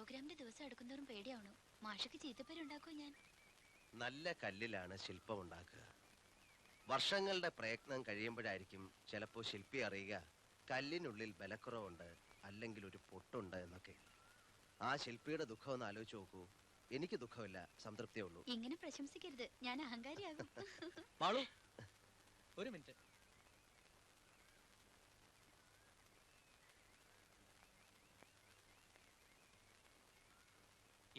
പ്രോഗ്രാമിന്റെ ദിവസം എടുക്കുന്നവരും പേടിയാവണു. മാഷക്ക് ചീത്തപ്പേരുണ്ടാക്കോ ഞാൻ? നല്ല കല്ലിലാണ് ശില്പം ഉണ്ടാക്കുക. വർഷങ്ങളുടെ പ്രയത്നം കഴിയുമ്പോഴായിരിക്കും ചിലപ്പോൾ ശില്പി അറിയുക കല്ലിനുള്ളിൽ ബലക്കുറവുണ്ട്, അല്ലെങ്കിൽ ഒരു പൊട്ടുണ്ട് എന്നൊക്കെ. ആ ശില്പിയുടെ ദുഃഖം ഒന്ന് ആലോചിച്ച് നോക്കൂ. എനിക്ക് ദുഃഖമില്ല, സംതൃപ്തിയേ ഉള്ളൂ. ഇങ്ങനെ പ്രശംസിക്കരുത്, ഞാൻ അഹങ്കാരിയാകും. ഒരു മിനിറ്റ്.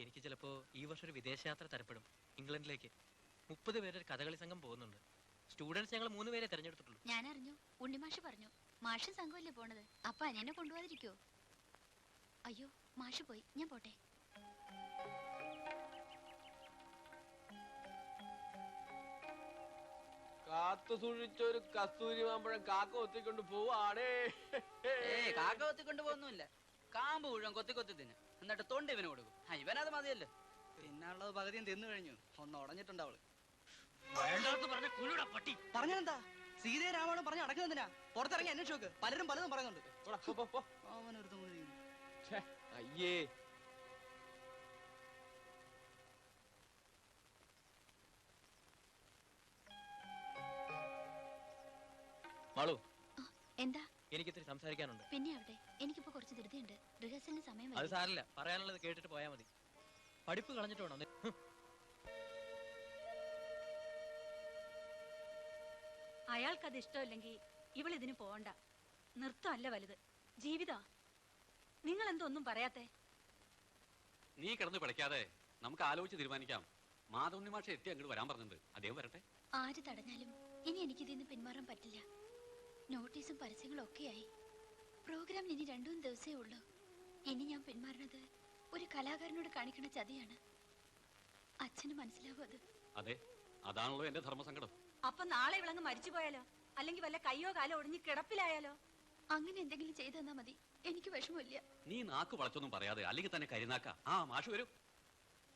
എനിക്ക് ചിലപ്പോ ഈ വർഷം ഒരു വിദേശയാത്ര തരപ്പെടും, ഇംഗ്ലണ്ടിലേക്ക്. 30 പേരുടെ കഥകളി സംഘം പോകുന്നുണ്ട്. സ്റ്റുഡൻസ് ഞങ്ങൾ 3 പേരെ തെരഞ്ഞെടുത്തിട്ടുള്ളൂ. ഞാൻ അറിഞ്ഞു, ഉണ്ണിമാഷ് പറഞ്ഞു. മാഷ് സംഘമല്ലേ പോണത്, അപ്പൊ അനിയനെ കൊണ്ടുപോകാതിരിക്കോ? അയ്യോ, മാഷ് പോയി, ഞാൻ പോട്ടെ. കാത്തു സൂക്ഷിച്ചൊരു കസ്തൂരി മാമ്പഴം കാക്ക ഒത്തിക്കൊണ്ട് പോവാടേ. കാക്ക ഒത്തിക്കൊണ്ട് പോകുന്നില്ല, കാമ്പ് മുഴുവൻ കൊത്തി കൊത്തി തിന്നു, എന്നിട്ട് തൊണ്ട് ഇവന് കൊടുക്കും. ഇവനത് മതിയല്ലോ. തിന്നാനുള്ളത് പകുതിയും തിന്നു കഴിഞ്ഞു. ഒന്ന് ഉടഞ്ഞിട്ടുണ്ട് അവള്. പറഞ്ഞെന്താ? സീതയെ രാമായണം പറഞ്ഞ് അടക്കുന്നതിനാ? പുറത്തിറങ്ങി അന്വേഷിച്ച് നോക്ക്, പലരും പലതും പറയുന്നുണ്ട്. അയ്യേ, മാളു, എന്താ? എനിക്കിത്തിരി സംസാരിക്കാനുണ്ട്. പിന്നെ അവിടെ എനിക്കിപ്പോ കുറച്ച് ധൃതിയുണ്ട്. റിഹേഴ്സലിന് സമയം. അത് സാരില്ല, പറയാനുള്ളത് കേട്ടിട്ട് പോയാ മതി. പഠിപ്പ് കളഞ്ഞിട്ട് വേണം. അയാൾക്കത് ഇഷ്ടമില്ലെങ്കിൽ ഇവൾ ഇതിന് പോകണ്ട. നൃത്തമല്ല വലുത്, ജീവിതാ. നിങ്ങൾ എന്തൊന്നും പറയാത്തെ? നീ കിടന്ന് പിടയ്ക്കാതെ നമുക്ക് ആലോചിച്ച് തീരുമാനിക്കാം. മാധവണ്ണി മാഷ എത്തി അങ്ങോട്ട് വരാൻ പറഞ്ഞിട്ടുണ്ട്. അദ്ദേഹം വരട്ടെ. ആര് തടഞ്ഞാലും ഇനി എനിക്കിതിന്ന് പിന്മാറാൻ പറ്റില്ല. നോട്ടീസും പരസ്യങ്ങളും ഒക്കെയായി. പ്രോഗ്രാമിന് ഇനി 2 ദിവസമേ ഉള്ളൂ. ഇനി ഞാൻ പിന്മാറുന്നത് ഒരു കലാകാരനോട് കാണിക്കുന്ന ചതിയാണ്. അച്ഛന് മനസ്സിലാവും അത്. അതെ, അതാണല്ലോ എന്റെ ധർമ്മസങ്കടം. അപ്പൊ നാളെ ഇവളങ്ങ് മരിച്ചു പോയാലോ? അല്ലെങ്കിൽ വല്ല കയ്യോ കാലോ ഒടിഞ്ഞ് കിടപ്പിലായാലോ? അങ്ങനെ എന്തെങ്കിലും ചെയ്തു തന്നാ മതി, എനിക്ക് വിഷമമില്ല. നീ നാക്ക് വളച്ചൊന്നും പറയാതെ, അല്ലെങ്കിൽ തന്നെ കരിനാക്ക. ആ മാഷ് വരും,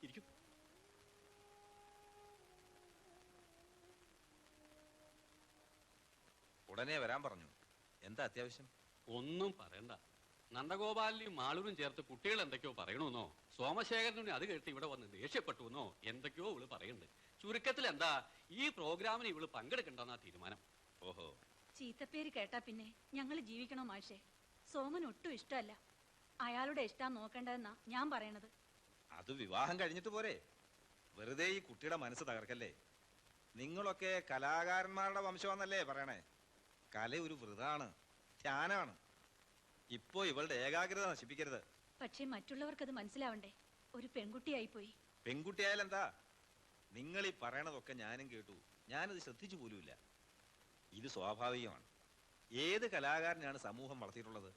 ഇരിക്കും. ഉടനെ വരാൻ പറഞ്ഞു. എന്താ അത്യാവശ്യം? ഒന്നും പറയണ്ട. നന്ദഗോപാലിനും മാളൂരും ചേർത്ത് കുട്ടികൾ എന്തൊക്കെയോ പറയണമെന്നോ, സോമശേഖരനും അത് കേട്ട് ഇവിടെ വന്ന് ദേഷ്യപ്പെട്ടുവെന്നോ എന്തൊക്കെയോ ഇവള് പറയുന്നുണ്ട്. ചുരുക്കത്തിൽ എന്താ, ഈ പ്രോഗ്രാമിന് ഇവള് പങ്കെടുക്കണ്ടെന്നാ തീരുമാനം. ഓഹോ, ചീത്തപ്പേര് കേട്ടാ പിന്നെ ഞങ്ങൾ ജീവിക്കണോ മാഷേ? സോമൻ ഒട്ടും ഇഷ്ടമല്ല. അയാളുടെ ഇഷ്ടം നോക്കേണ്ടതെന്നാ ഞാൻ പറയണത്. അത് വിവാഹം കഴിഞ്ഞിട്ട് പോരെ? വെറുതെ ഈ കുട്ടിയുടെ മനസ്സ് തകർക്കല്ലേ. നിങ്ങളൊക്കെ കലാകാരന്മാരുടെ വംശമാണെന്നല്ലേ പറയണേ. കല ഒരു വൃതാണ്, ധ്യാനാണ്. ഇപ്പോ ഇവളുടെ ഏകാഗ്രത നശിപ്പിക്കരുത്. പക്ഷേ മറ്റുള്ളവർക്കത് മനസ്സിലാവണ്ടേ? ഒരു പെൺകുട്ടിയായി പോയി. പെൺകുട്ടിയായാലെന്താ? നിങ്ങൾ ഈ പറയണതൊക്കെ ഞാനും കേട്ടു, ഞാനത് ശ്രദ്ധിച്ചു പോലുമില്ല. ഇത് സ്വാഭാവികമാണ്. ഏത് കലാകാരനാണ് സമൂഹം വളർത്തിയിട്ടുള്ളത്?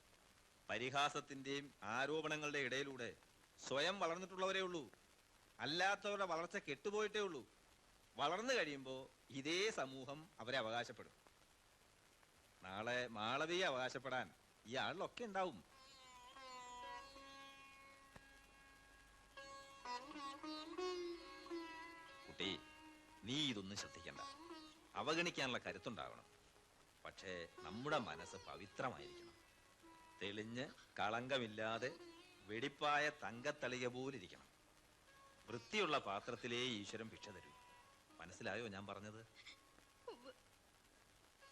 പരിഹാസത്തിന്റെയും ആരോപണങ്ങളുടെ ഇടയിലൂടെ സ്വയം വളർന്നിട്ടുള്ളവരേ ഉള്ളൂ. അല്ലാത്തവരുടെ വളർച്ച കെട്ടുപോയിട്ടേ ഉള്ളൂ. വളർന്നു കഴിയുമ്പോൾ ഇതേ സമൂഹം അവരെ അവകാശപ്പെടും. നാളെ മാളവിയെ അവകാശപ്പെടാൻ ഈ ആളിലൊക്കെ ഉണ്ടാവും. കുട്ടി, നീ ഇതൊന്നും ശ്രദ്ധിക്കണ്ട. അവഗണിക്കാനുള്ള കരുത്തുണ്ടാവണം. പക്ഷേ നമ്മുടെ മനസ്സ് പവിത്രമായിരിക്കണം. തെളിഞ്ഞ് കളങ്കമില്ലാതെ വെടിപ്പായ തങ്കത്തളിക പോലിരിക്കണം. വൃത്തിയുള്ള പാത്രത്തിലേ ഈശ്വരൻ ഭിക്ഷ തരൂ. മനസ്സിലായോ ഞാൻ പറഞ്ഞത്?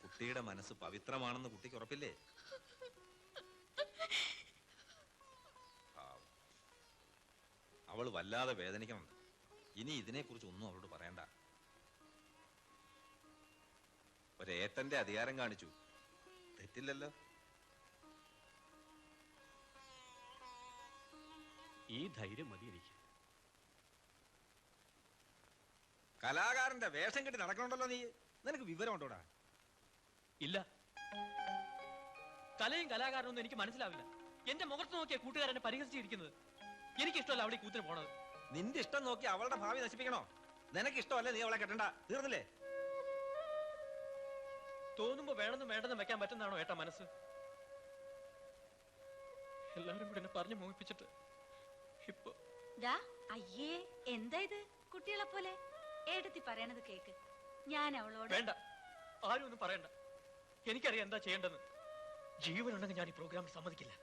കുട്ടിയുടെ മനസ്സ് പവിത്രമാണെന്ന് കുട്ടിക്ക് ഉറപ്പില്ലേ? അവൾ വല്ലാതെ വേദനിക്കണം. ഇനി ഇതിനെക്കുറിച്ച് ഒന്നും അവളോട് പറയണ്ട. ഒരേട്ടന്റെ അധികാരം കാണിച്ചു, തെറ്റില്ലല്ലോ. ഈ ധൈര്യം മതി എനിക്ക്. കലാകാരന്റെ വേഷം കെട്ടി നടക്കണുണ്ടല്ലോ നീ. നിനക്ക് വിവരമുണ്ടോടാ? ഇല്ല, കലയും കലാകാരനൊന്നും എനിക്ക് മനസ്സിലാവില്ല. എന്റെ മുഖത്ത് നോക്കിയ കൂട്ടുകാരനെ പരിഹസിച്ചിരിക്കുന്നത്. എനിക്കിഷ്ടമല്ല അവളെ കൂത്തിന് പോണത്. നിന്റെ ഇഷ്ടം നോക്കി അവളുടെ ഭാവി നശിപ്പിക്കണോ? നിനക്ക് ഇഷ്ടമല്ലേ, നീ അവളെ കെട്ടണ്ട. തീർന്നില്ലേ? തോന്നുമ്പോ വേണമെന്നും വേണ്ടെന്നും വെക്കാൻ പറ്റുന്നതാണോ ഏട്ടാ മനസ്സ്? എല്ലാരും കൂടെ എന്നെ പറഞ്ഞു മോഹിപ്പിച്ചിട്ട് ഇപ്പൊ അയ്യേ, എന്താ ഇത്? കുട്ടികളെ പോലെ ഏട്ടത്തി പറയണത് കേക്ക്. ഞാൻ അവളോട് വേണ്ട, ആരും ഒന്നും പറയണ്ട. എനിക്കറിയാം എന്താ ചെയ്യേണ്ടെന്ന്. ജീവനുണ്ടെങ്കിൽ ഞാൻ ഈ പ്രോഗ്രാമിൽ സമ്മതിക്കില്ല.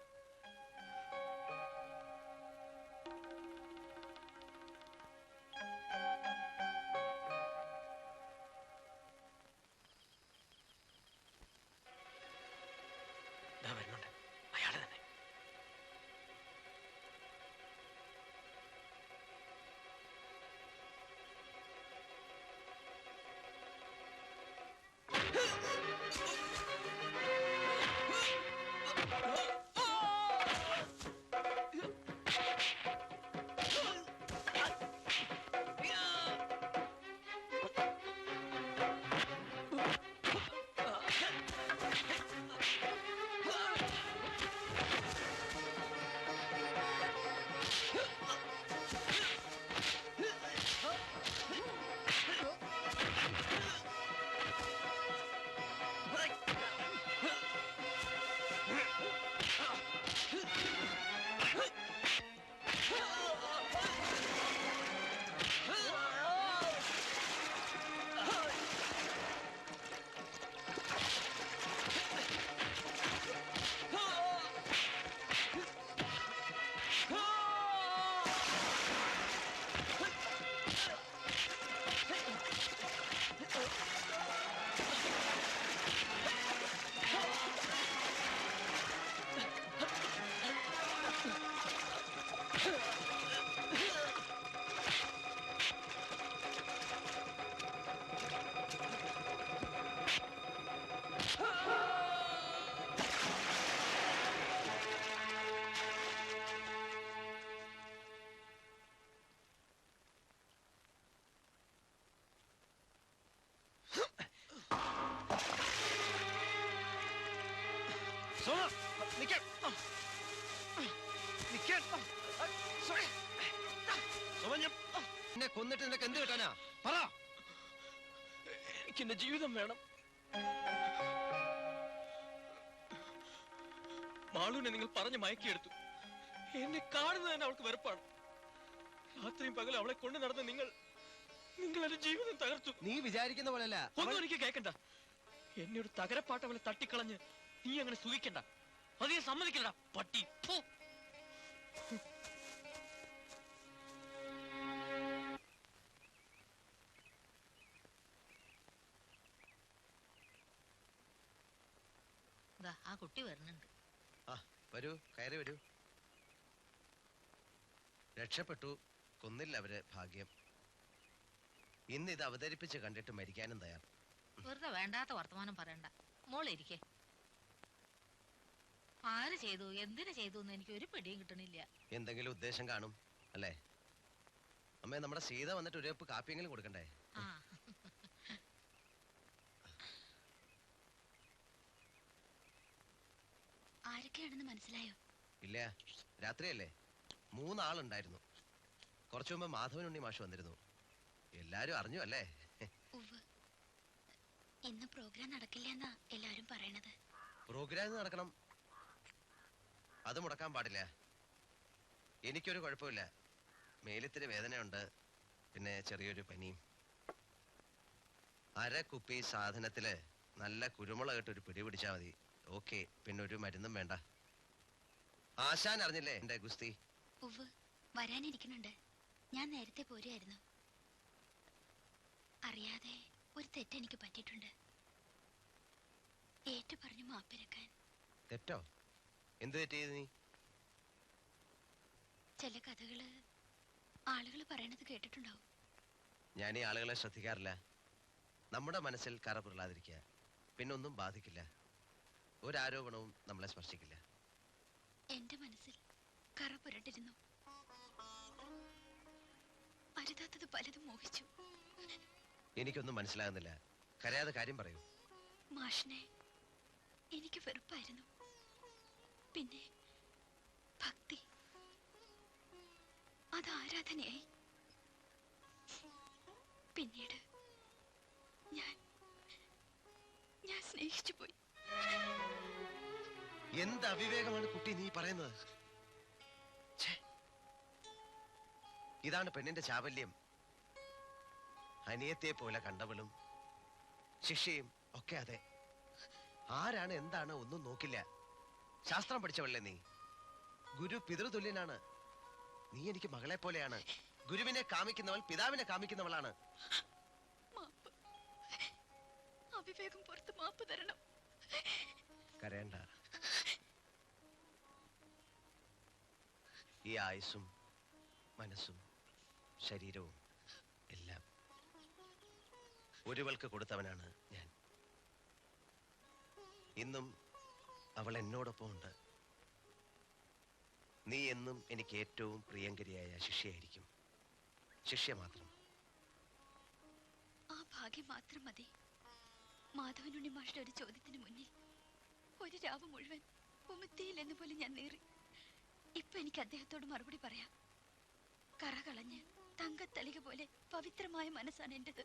എന്നെ കൊന്നിട്ട് നിനക്ക് എന്ത് കിട്ടാനാ? പറ. എനിക്ക് എന്റെ ജീവിതം വേണം. മാളുവിനെ നിങ്ങൾ പറഞ്ഞ് മയക്കിയെടുത്തു. എന്നെ കാണുന്നത് തന്നെ അവൾക്ക് വെറുപ്പാണ്. രാത്രിയും പകലും അവളെ കൊണ്ട് നടന്ന നിങ്ങൾ എന്റെ ജീവിതം തകർത്തു. നീ വിചാരിക്കുന്ന പോലല്ല. ഒന്നും എനിക്ക് കേൾക്കണ്ട. എന്നെ ഒരു തകരപ്പാട്ട പോലെ തട്ടിക്കളഞ്ഞ് നീ അങ്ങനെ സുഖിക്കണ്ട. അത് ഞാൻ സമ്മതിക്കണ്ട പട്ടി. ഫു. ആ കുട്ടി വരുന്നുണ്ട്. വരൂ, കയറി വരൂ. രക്ഷപ്പെട്ടു. കൊന്നില്ല അവര്, ഭാഗ്യം. ഇന്ന് ഇത് അവതരിപ്പിച്ച് കണ്ടിട്ട് മരിക്കാനും തയ്യാർ. വെറുതെ വേണ്ടാത്ത വർത്തമാനം പറയണ്ട. മോളിരിക്കേ. ആര് ചെയ്തു, എന്തിനു ചെയ്തു എന്ന് എനിക്ക് ഒരു പിടിയും കിട്ടണില്ല. എന്തെങ്കിലും ഉദ്ദേശം കാണും അല്ലേ? അമ്മേ, നമ്മുടെ സീത വന്നിട്ട് ഒരു കപ്പ് കാപ്പിയെങ്കിലും കൊടുക്കണ്ടേ? ആ ആരൊക്കെയാണെന്ന് മനസ്സിലായോ? ഇല്ല, രാത്രിയല്ലേ. 3 ആളുണ്ടായിരുന്നു. കുറച്ചു മുമ്പ് മാധവനുണ്ണി മാഷ് വന്നിരുന്നു. എല്ലാരും അറിഞ്ഞു അല്ലേ? ഉവ്വ്. ഇന്ന് പ്രോഗ്രാം നടക്കില്ല എന്നാ എല്ലാരും പറയണത്. പ്രോഗ്രാം നടക്കണം, അത് മുടക്കാൻ പാടില്ല. എനിക്കൊരു കുഴപ്പമില്ല. മേലിത്തിരി വേദനയുണ്ട്, പിന്നെ ചെറിയൊരു പനിയും. 1/2 കുപ്പി സാധനത്തില് നല്ല കുരുമുളകിട്ടൊരു പിടി പിടിച്ചാൽ മതി. ഓക്കെ, പിന്നെ ഒരു മരുന്നും വേണ്ട. ആശാൻ അറിഞ്ഞില്ലേ എന്റെ ഗുസ്തി? ഉവ്വ്, വരാനിരിക്കുന്നുണ്ട്. ഞാൻ നേരത്തെ പോരുമായിരുന്നു. അറിയാതെ ഒരു തെറ്റ് എനിക്ക് പറ്റിയിട്ടുണ്ട്. ഏറ്റു പറഞ്ഞു മാപ്പിരക്കാൻ. തെറ്റോ? എന്ത് തെറ്റ് ചെയ്തു നീ? ചില കഥകള് ആളുകൾ പറയണത് കേട്ടിട്ടുണ്ടാവും. ഞാൻ ഈ ആളുകളെ ശ്രദ്ധിക്കാറില്ല. നമ്മുടെ മനസ്സിൽ കറ പുരളാതിരിക്കുക, പിന്നൊന്നും ബാധിക്കില്ല. ഒരാരോപണവും നമ്മളെ സ്പർശിക്കില്ല. എന്റെ മനസ്സിൽ കറ പുരണ്ടിരുന്നു. അരുതാത്തത് പലതും മോഹിച്ചു. എനിക്കൊന്നും മനസ്സിലാകുന്നില്ല. കരയാതെ കാര്യം പറയൂ. മാഷിനെ എനിക്ക് വെറുപ്പായിരുന്നു. പിന്നെ ഭക്തി, അത് ആരാധനയായി. പിന്നീട് ഞാൻ സ്നേഹിച്ചു പോയി. എന്ത് അവിവേകമാണ് കുട്ടി നീ പറയുന്നത്? ഛേ, ഇതാണ് പെണ്ണിന്റെ ചാവല്യം. അനിയത്തെ പോലെ കണ്ടവളും ശിഷ്യയും ഒക്കെ അതെ. ആരാണ് എന്താണ് ഒന്നും നോക്കില്ല. ശാസ്ത്രം പഠിച്ചവളല്ലേ നീ? ഗുരു പിതൃതുല്യനാണ്. നീ എനിക്ക് മകളെ പോലെയാണ്. ഗുരുവിനെ കാമിക്കുന്നവൾ പിതാവിനെ കാമിക്കുന്നവളാണ്. മാപ്പ്, അവിവേകം പുറത്ത് മാപ്പ് തരണം. കരയണ്ട. ഈ ആയുസ്സും മനസ്സും ശരീരവും എല്ലാം ഒരുവൾക്ക് കൊടുത്തവനാണ് ഞാൻ. ഇന്നും അവൾ എന്നോടൊപ്പം ഉണ്ട്. നീ എന്നും എനിക്ക് ഏറ്റവും പ്രിയങ്കരിയായ ശിഷ്യയായിരിക്കും. ശിഷ്യ മാത്രം. ആ ഭാഗ്യം മാത്രം മതി. മാധവനുണ്ണി മാഷിന്റെ ഒരു ചോദ്യത്തിന് മുന്നിൽ ഒരു രാവ് മുഴുവൻ ഉമിത്തിയില്ലെന്ന പോലെ ഞാൻ നേറി. ഇപ്പൊ എനിക്ക് അദ്ദേഹത്തോട് മറുപടി പറയാം. കറ കളഞ്ഞ് തങ്കത്തളിക പോലെ പവിത്രമായ മനസ്സാണ് എന്റേത്.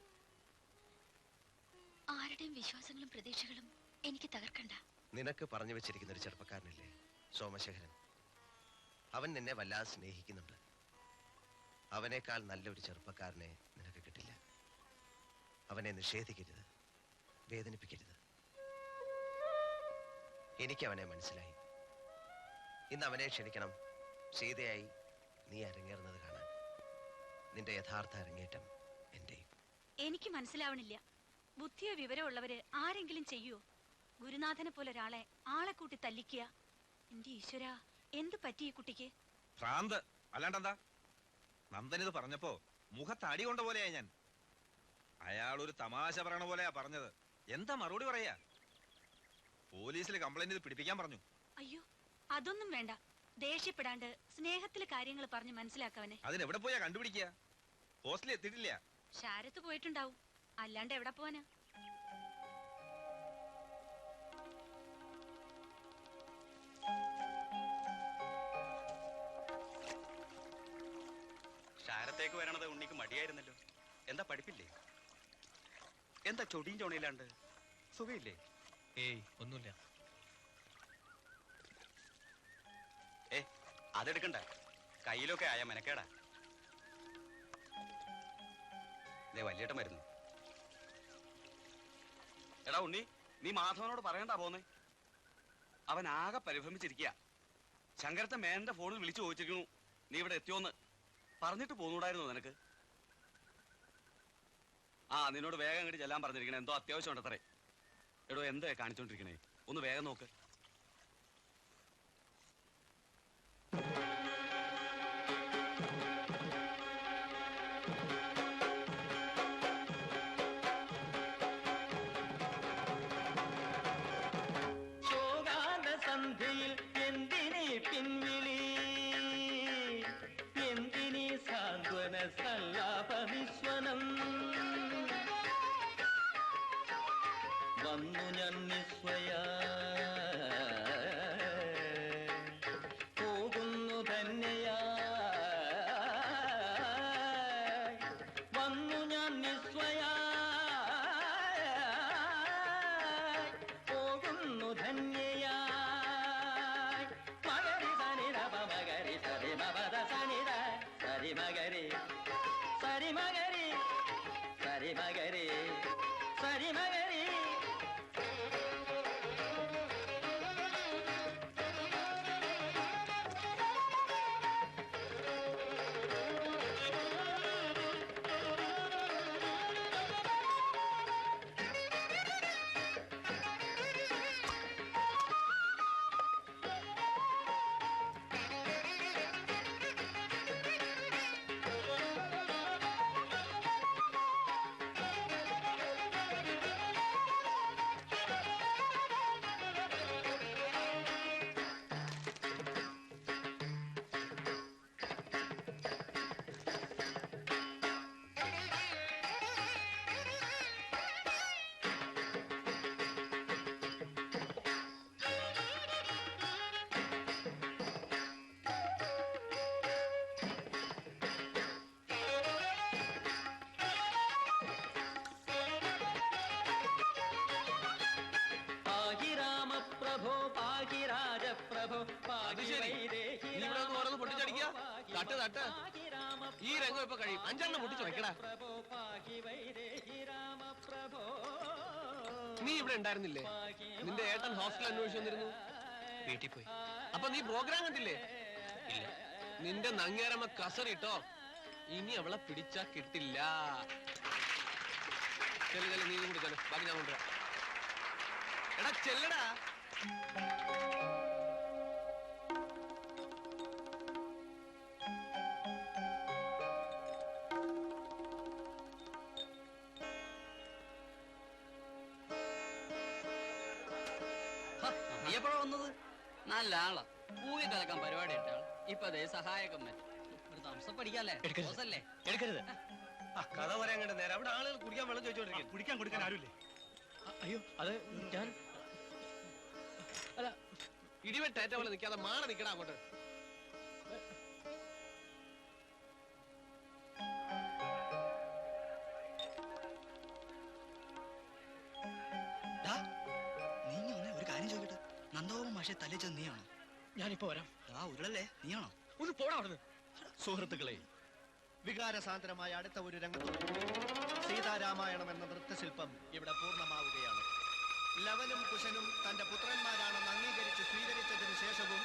ആരുടെയും വിശ്വാസങ്ങളും പ്രതീക്ഷകളും എനിക്ക് തകർക്കണ്ട. നിനക്ക് പറഞ്ഞു വെച്ചിരിക്കുന്ന ഒരു ചെറുപ്പക്കാരനില്ലേ, സോമശേഖരൻ. അവൻ നിന്നെ വല്ലാതെ സ്നേഹിക്കുന്നുണ്ട്. അവനേക്കാൾ നല്ലൊരു ചെറുപ്പക്കാരനെ നിനക്ക് കിട്ടില്ല. അവനെ നിഷേധിക്കരുത്, വേദനിപ്പിക്കരുത്. എനിക്ക് അവനെ മനസ്സിലായി. ഇന്ന് അവനെ ക്ഷണിക്കണം. സീതയായി നീ അരങ്ങേറുന്നത് കാണാൻ. നിന്റെ യഥാർത്ഥ അരങ്ങേറ്റം എന്റെയും. എനിക്ക് മനസ്സിലാവണില്ല. ബുദ്ധിയോ വിവരമുള്ളവര് ആരെങ്കിലും ചെയ്യോ? ഗുരുനാഥനെ പോലെ ഒരാളെ ആളെ കൂട്ടി തല്ലിക്കുക. എന്റെ ഈശ്വര, എന്ത് പറ്റി ഈ കുട്ടിക്ക്? ഭ്രാന്ത് അല്ലാണ്ടെന്താ? നന്ദൻ ഇത് പറഞ്ഞപ്പോ മുഖത്തടി കൊണ്ട പോലെയായി ഞാൻ. അയാൾ ഒരു തമാശ പറയണ പോലെയാ പറഞ്ഞത്. എന്താ മറുപടി പറയാ? പോലീസിൽ കംപ്ലൈന്റ് ചെയ്ത് പിടിപ്പിക്കാൻ പറഞ്ഞു. അയ്യോ, അതൊന്നും വേണ്ട. ദേഷ്യപ്പെടാണ്ട് സ്നേഹത്തില് കാര്യങ്ങൾ പറഞ്ഞ് മനസ്സിലാക്കവനെ. അതിനെവിടെ പോയാ കണ്ടുപിടിക്കുക? പോസ്റ്റിൽ എത്തിയിട്ടില്ല. ശാരത്ത് പോയിട്ടുണ്ടാവും, അല്ലാണ്ട് എവിടെ പോവാനാ? പുറത്തേക്ക് വരണത് ഉണ്ണിക്ക് മടിയായിരുന്നല്ലോ. എന്താ പഠിപ്പില്ലേ? എന്താ ചൊടിയും ചോണയില്ലാണ്ട്? സുഖയില്ലേ? ഏയ് ഒന്നുമില്ല. അതെടുക്കണ്ട, കയ്യിലൊക്കെ ആയ മെനക്കേടാ. വലിയേട്ടൻ വരുന്നു. എടാ ഉണ്ണി, നീ മാധവനോട് പറയണ്ടാ പോന്നേ. അവൻ ആകെ പരിഭ്രമിച്ചിരിക്കുക. ശങ്കരത്തെ മേനന്റെ ഫോണിൽ വിളിച്ചു ചോദിച്ചിരിക്കണു നീ ഇവിടെ എത്തിയോന്ന്. പറഞ്ഞിട്ട് പോന്നൂടായിരുന്നു നിനക്ക്? നിന്നോട് വേഗം അങ്ങോട്ട് ചെല്ലാൻ പറഞ്ഞിരിക്കണേ, എന്തോ അത്യാവശ്യം ഉണ്ടത്രേ. എടോ എന്താ കാണിച്ചോണ്ടിരിക്കണേ, ഒന്ന് വേഗം നോക്ക്. സന്ധ്യയിൽ എന്തിനീ പിൻവിളി, എന്തിനീ സാന്ത്വന സല്ലാപനിസ്വനം. വന്നു ഞാൻ നിസ്വയാ പോകുന്നു ധന്യയാ. വന്നു ഞാൻ നിസ്വയാ പോകുന്നു ധന്യയാ. മകരി സരി മകരി സരി മകരി സരി മകരി. പ്രഭോ പാകി രാജപ്രഭോ പാകി വൈദേഹി. ഈ രംഗം ഇപ്പൊ കഴിയും. 5 പൊട്ടിച്ചു വെക്കടാ. നീ ഇവിടെ ഉണ്ടായിരുന്നില്ലേ? നിന്റെ ഏട്ടൻ ഹോസ്റ്റൽ അന്വേഷിച്ചു വന്നിരുന്നു. വീട്ടിൽ പോയി. അപ്പൊ നീ പ്രോഗ്രാം കണ്ടില്ലേ? ഇല്ല. നിന്റെ നങ്ങേരമ്മ കസറിട്ടോ, ഇനി അവളെ പിടിച്ചാ കിട്ടില്ല. ചെല്ലു, നീ കൂടി ചെല്ലു, ബാക്കി ഞാൻ കൊണ്ടുവരാം. എടാ ചെല്ലടാ. നീ എപ്പോഴാ വന്നത്? നല്ല ആളാ, പൂവി കലക്കാൻ പരിപാടി ഇട്ട ആൾ. ഇപ്പൊ അതേ സഹായകം പറ്റും. ഒരു തംസം പഠിക്കാല്ലേ? എടുക്കരുത്. കഥ പറയാൻ കണ്ട നേരം അവിടെ ആളുകൾ കുടിക്കാൻ വെള്ളം ചോദിച്ചോണ്ടിരിക്കും. കുടിക്കാൻ കൊടുക്കാൻ ആരുമില്ലേ? അയ്യോ, അത് ഞാൻ അല്ല, ഇടിവെട്ടേറ്റ പോലെ നിൽക്കാതെ മാറി നിൽക്കടാ അങ്ങോട്ട്. ഒരു കാര്യം ചോദിക്കട്ടെ, നന്ദഗോപൻ മാഷെ തല്ലിച്ചത് നീയാണോ? ഞാനിപ്പോ വരാം. ഉരുളല്ലേ, നീയാണോ? ഒന്ന് പോടാ അവിടുന്ന്. സുഹൃത്തുക്കളെ, വികാരസാന്ദ്രമായ അടുത്ത ഒരു രംഗത്തോട് സീതാരാമായണം എന്ന നൃത്തശില്പം ഇവിടെ പൂർണ്ണമാവുകയാണ്. ലവനും കുശനും തന്റെ പുത്രന്മാരാണെന്ന് അംഗീകരിച്ച് സ്വീകരിച്ചതിനു ശേഷവും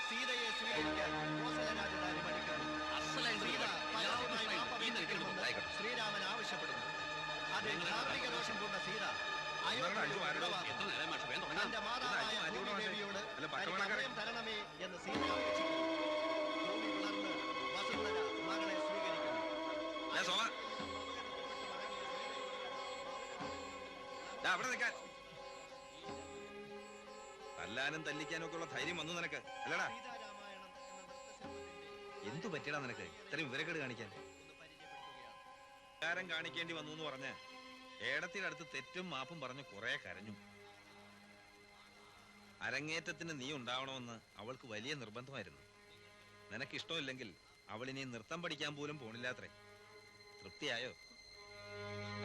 സീതയെ സ്വീകരിക്കാൻ കോസലരാജധാനി പണിക്കുന്നു. സീത പലരുമായി മാപ്പപേക്ഷിക്കണമെന്ന് ശ്രീരാമൻ ആവശ്യപ്പെടുന്നു. അതിൽ ധാർമ്മിക ദോഷം കൊണ്ട സീത തന്റെ മാതാവായ ഭൂമിദേവിയോട് അഭയം തരണമേ എന്ന് സീത അപേക്ഷിക്കുന്നു. ഭൂമി പിളർന്ന് വസുന്ധര മകളെ സ്വീകരിക്കുന്നു. അവിടെ നിൽക്കാൻ തല്ലാനും തല്ലിക്കാനും ഒക്കെ ഉള്ള ധൈര്യം വന്നു നിനക്ക് അല്ലടാ? എന്തു പറ്റിയടാ നിനക്ക് ഇത്രയും വിവരക്കേട് കാണിക്കാൻ? കാരം കാണിക്കേണ്ടി വന്നു എന്ന് പറഞ്ഞ് ഏടത്തിന്റെ അടുത്ത് തെറ്റും മാപ്പും പറഞ്ഞ് കുറെ കരഞ്ഞു. അരങ്ങേറ്റത്തിന് നീ ഉണ്ടാവണമെന്ന് അവൾക്ക് വലിയ നിർബന്ധമായിരുന്നു. നിനക്ക് ഇഷ്ടമില്ലെങ്കിൽ അവളിനി നൃത്തം പഠിക്കാൻ പോലും പോണില്ലാത്രേ. തൃപ്തിയായോ?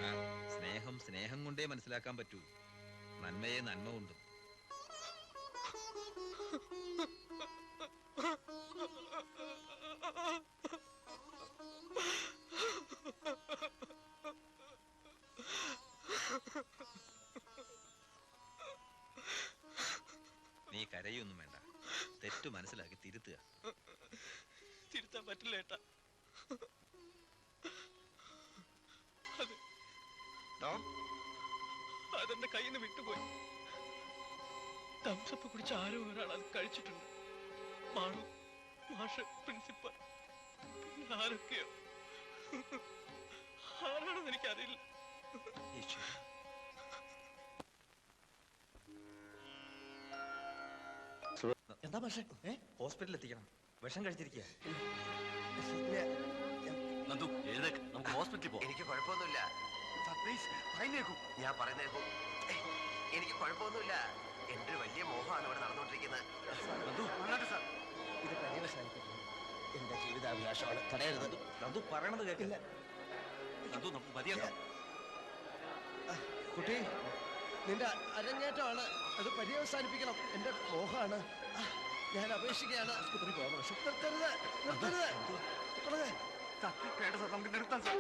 ആ, സ്നേഹം സ്നേഹം കൊണ്ടേ മനസ്സിലാക്കാൻ പറ്റൂ, നന്മയെ നന്മ കൊണ്ടും. നീ കരയൊന്നും വേണ്ട, തെറ്റ് മനസ്സിലാക്കി തിരുത്തുക. തിരുത്താൻ പറ്റില്ല ഏട്ടാ. അതെന്റെ കയ്യിൽ നിന്ന് വിട്ടുപോയി. തംസപ്പ് കുടിച്ച ആരോ ഒരാൾ അത് കഴിച്ചിട്ടുണ്ട്. മാണു, മാഷ്, പ്രിൻസിപ്പൽ, പിന്നെ ആരൊക്കെയോ. ആരാണെന്ന് എനിക്കറിയില്ല. എന്താ പക്ഷേ ഹോസ്പിറ്റലിൽ എത്തിക്കണം, വിഷം കഴിച്ചിരിക്കുക. നന്ദു എഴുന്നേക്ക്, നമുക്ക് ഹോസ്പിറ്റലിൽ പോകാം. എനിക്ക് കുഴപ്പമൊന്നുമില്ല. ഞാൻ പറയുന്നേക്കൂ, എനിക്ക് കുഴപ്പമൊന്നുമില്ല. എന്റെ ഒരു വലിയ മോഹമാണ് ഇവിടെ നടന്നുകൊണ്ടിരിക്കുന്നത്. നന്ദു അങ്ങോട്ട് സാർ. ഇത് പര്യവസാനിപ്പിക്കണം. എന്റെ ജീവിതാഭിലാഷമാണ്, തടയരുത്. നന്ദു പറയണത് കേൾക്കില്ല. നന്ദു നമുക്ക് മതിയാക്കാം. കുട്ടി, നിന്റെ അരങ്ങേറ്റമാണ്, അത് പര്യവസാനിപ്പിക്കണം. എന്റെ മോഹമാണ്, ഞാൻ അപേക്ഷിക്കുകയാണ്. ആശുപത്രി പോകാൻ നിർത്തരുത്, നിർത്തരുത്. വേണ്ട സാർ, നമുക്ക് നിർത്താം സാർ.